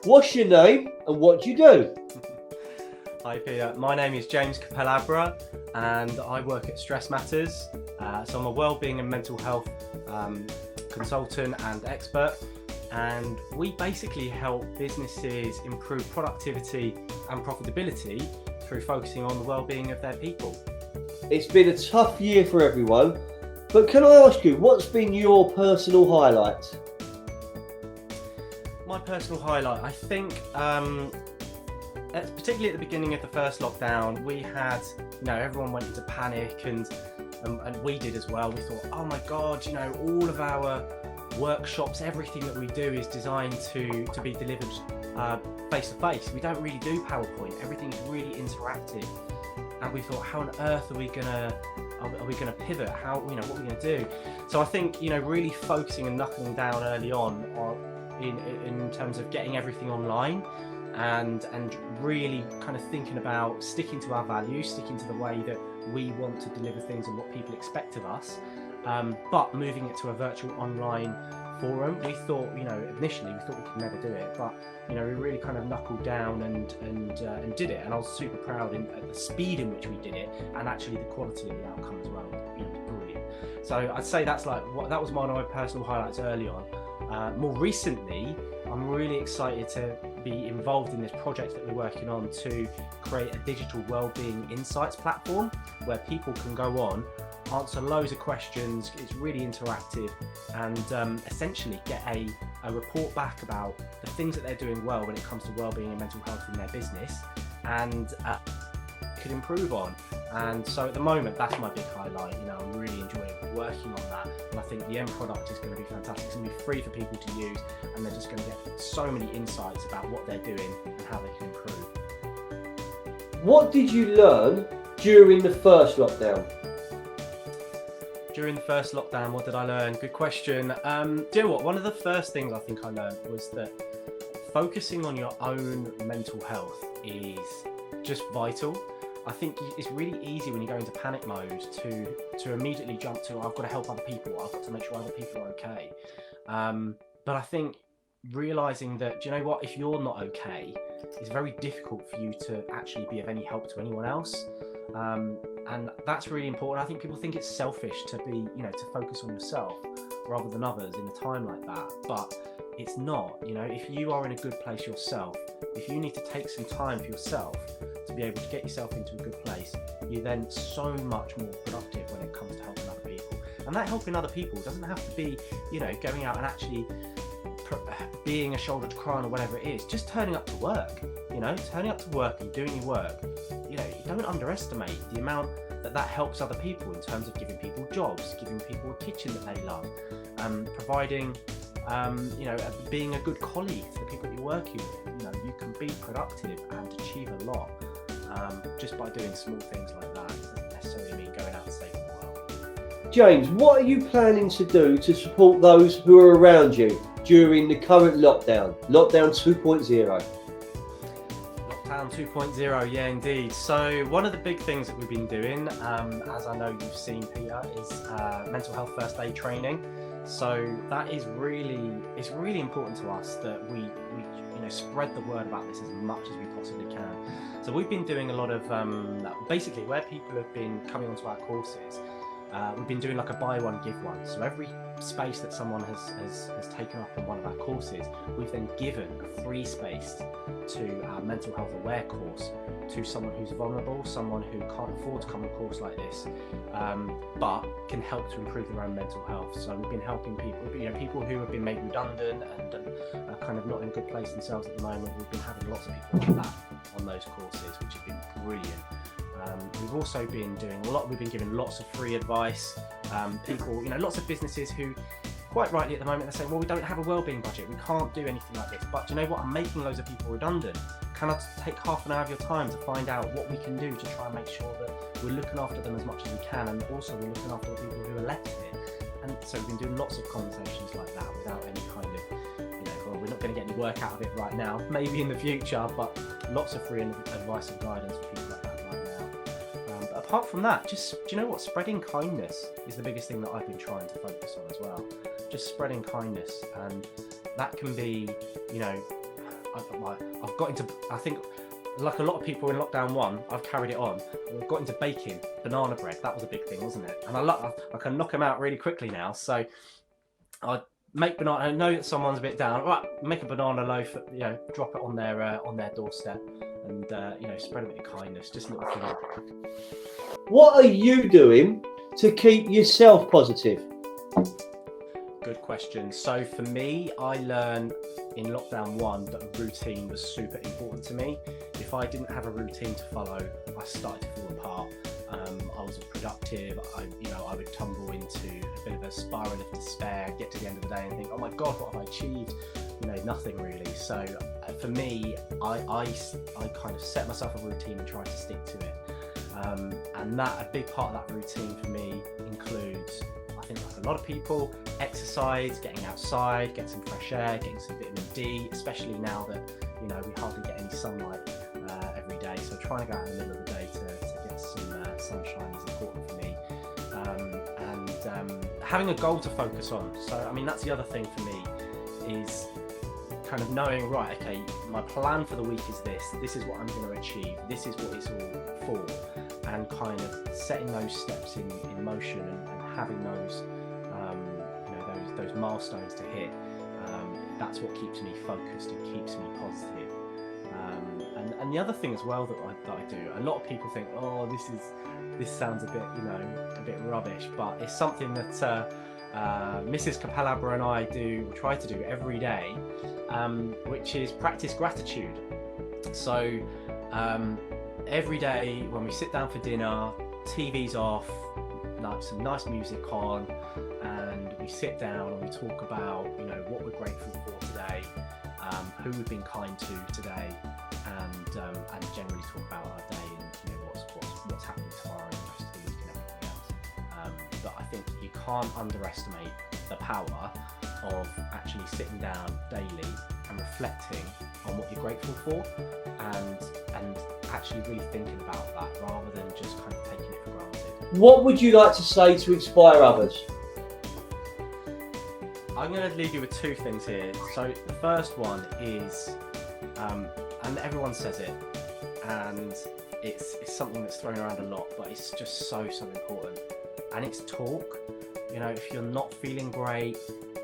What's your name and what do you do? Hi Peter, my name is James Capell-Abra and I work at Stress Matters. So I'm a wellbeing and mental health consultant and expert, and we basically help businesses improve productivity and profitability through focusing on the wellbeing of their people. It's been a tough year for everyone, but can I ask you, what's been your personal highlight? My personal highlight, I think, particularly at the beginning of the first lockdown, we had, everyone went into panic and we did as well. We thought, oh my God, all of our workshops, everything that we do is designed to be delivered face to face. We don't really do PowerPoint. Everything's really interactive. And we thought, how on earth are we gonna pivot? How, what are we gonna do? So I think, really focusing and knuckling down early on in terms of getting everything online and really kind of thinking about sticking to our values, sticking to the way that we want to deliver things and what people expect of us, but moving it to a virtual online forum. We thought, initially we thought we could never do it, but we really kind of knuckled down and did it. And I was super proud at the speed in which we did it, and actually the quality of the outcome as well. Brilliant. So I'd say that was one of my personal highlights early on. More recently, I'm really excited to be involved in this project that we're working on to create a digital wellbeing insights platform where people can go on, answer loads of questions. It's really interactive, and essentially get a report back about the things that they're doing well when it comes to wellbeing and mental health in their business, and could improve on. And so at the moment, that's my big highlight. I'm really enjoying working on that, and I think the end product is going to be fantastic. It's going to be free for people to use, and they're just going to get so many insights about what they're doing and how they can improve. What did you learn during the first lockdown? During the first lockdown, what did I learn? Good question. Do you know what? One of the first things I think I learned was that focusing on your own mental health is just vital. I think it's really easy when you go into panic mode to immediately jump to, I've got to help other people, I've got to make sure other people are okay. But I think realizing that, if you're not okay, it's very difficult for you to actually be of any help to anyone else. And that's really important. I think people think it's selfish to be, to focus on yourself rather than others in a time like that. But it's not. If you are in a good place yourself, if you need to take some time for yourself to be able to get yourself into a good place, you're then so much more productive when it comes to helping other people. And that helping other people doesn't have to be, going out and actually being a shoulder to cry on or whatever it is. Just turning up to work, turning up to work and doing your work. Don't underestimate the amount that helps other people in terms of giving people jobs, giving people a kitchen that they love, providing, being a good colleague to the people you're working with. You can be productive and achieve a lot just by doing small things like that. It doesn't necessarily mean going out and saving the world. James, what are you planning to do to support those who are around you during the current lockdown 2.0? Lockdown 2.0, yeah, indeed. So one of the big things that we've been doing, as I know you've seen, Peter, is mental health first aid training. So that is it's really important to us that we spread the word about this as much as we possibly can. So we've been doing a lot of basically where people have been coming onto our courses. We've been doing like a buy one give one. So every space that someone has taken up on one of our courses, we've then given a free space to our mental health aware course to someone who's vulnerable, someone who can't afford to come on a course like this, but can help to improve their own mental health. So we've been helping people, people who have been made redundant and are kind of not in a good place themselves at the moment. We've been having lots of people like that on those courses, which has been brilliant. We've also been doing a lot. We've been giving lots of free advice. People, lots of businesses who, quite rightly at the moment, they're saying, well, we don't have a wellbeing budget. We can't do anything like this. But do you know what? I'm making loads of people redundant. Can I take half an hour of your time to find out what we can do to try and make sure that we're looking after them as much as we can, and also we're looking after the people who are left here? And so we've been doing lots of conversations like that without any kind of, well, we're not going to get any work out of it right now. Maybe in the future, but lots of free advice and guidance for people like that. Apart from that, just, do you know what? Spreading kindness is the biggest thing that I've been trying to focus on as well. Just spreading kindness, and that can be, I've got into, I think, like a lot of people in lockdown 1, I've carried it on. I've got into baking banana bread. That was a big thing, wasn't it? And I can knock them out really quickly now. So I make banana. I know that someone's a bit down. Right, make a banana loaf. You know, drop it on their doorstep, and you know, spread a bit of kindness. Just a little thing. What are you doing to keep yourself positive? Good question. So for me, I learned in lockdown 1 that a routine was super important to me. If I didn't have a routine to follow, I started to fall apart. I wasn't productive. I would tumble into a bit of a spiral of despair, get to the end of the day and think, oh my God, what have I achieved? You know, nothing really. So for me, I kind of set myself a routine and tried to stick to it. And a big part of that routine for me includes, I think like a lot of people, exercise, getting outside, getting some fresh air, getting some vitamin D, especially now that, you know, we hardly get any sunlight every day. So trying to go out in the middle of the day to get some sunshine is important for me. And having a goal to focus on. So, I mean, that's the other thing for me, is kind of knowing, right, okay, my plan for the week is this is what I'm going to achieve, this is what it's all for, and kind of setting those steps in motion and having those those milestones to hit. That's what keeps me focused and keeps me positive. And the other thing as well that I do, a lot of people think, oh, this sounds a bit rubbish, but it's something that Mrs. Capell-Abra and I try to do every day, which is practice gratitude. So every day when we sit down for dinner, TV's off, like some nice music on, and we sit down and we talk about, you know, what we're grateful for today, who we've been kind to today, and generally talk about our day and, you know, what's happening tomorrow and the rest of the week and everything else. But I think you can't underestimate the power of actually sitting down daily and reflecting on what you're grateful for, and actually really thinking about that rather than just kind of taking it for granted. What would you like to say to inspire others? I'm going to leave you with 2 things here. So the first one is, and everyone says it, and it's something that's thrown around a lot, but it's just so important, and it's talk. You know, if you're not feeling great,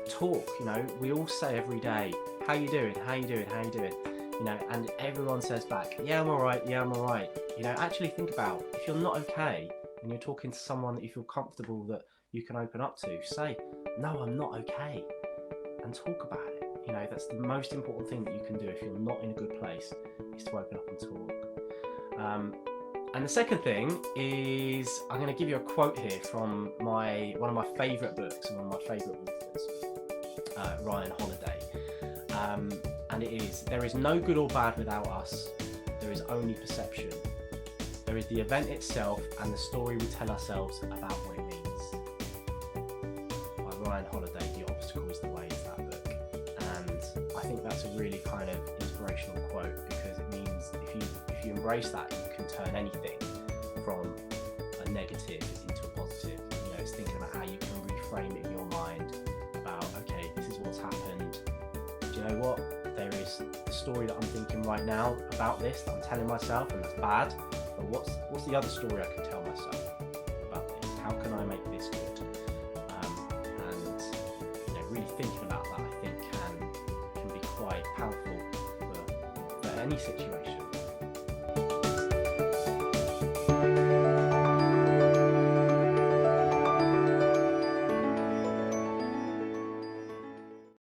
talk. You know, we all say every day, how you doing, how you doing, how you doing, you know, and everyone says back, yeah, I'm all right, yeah, I'm all right. You know, actually think about, if you're not okay and you're talking to someone that you feel comfortable that you can open up to, say, no, I'm not okay, and talk about it. You know, that's the most important thing that you can do if you're not in a good place, is to open up and talk. And the second thing is, I'm going to give you a quote here from one of my favourite books and one of my favourite authors, Ryan Holiday. And it is, there is no good or bad without us, there is only perception. There is the event itself and the story we tell ourselves about what it means. By Ryan Holiday, The Obstacle is the Way is that book. And I think that's a really kind of inspirational quote, because it means if you embrace that, you can turn anything from a negative into a positive. You know, it's thinking about how you can reframe it in your mind about, okay, this is what's happened. Do you know what? There is the story that I'm thinking right now about this that I'm telling myself, and that's bad. But what's the other story I can tell myself about this? How can I make this good? And you know, really thinking about that, I think can be quite powerful for any situation.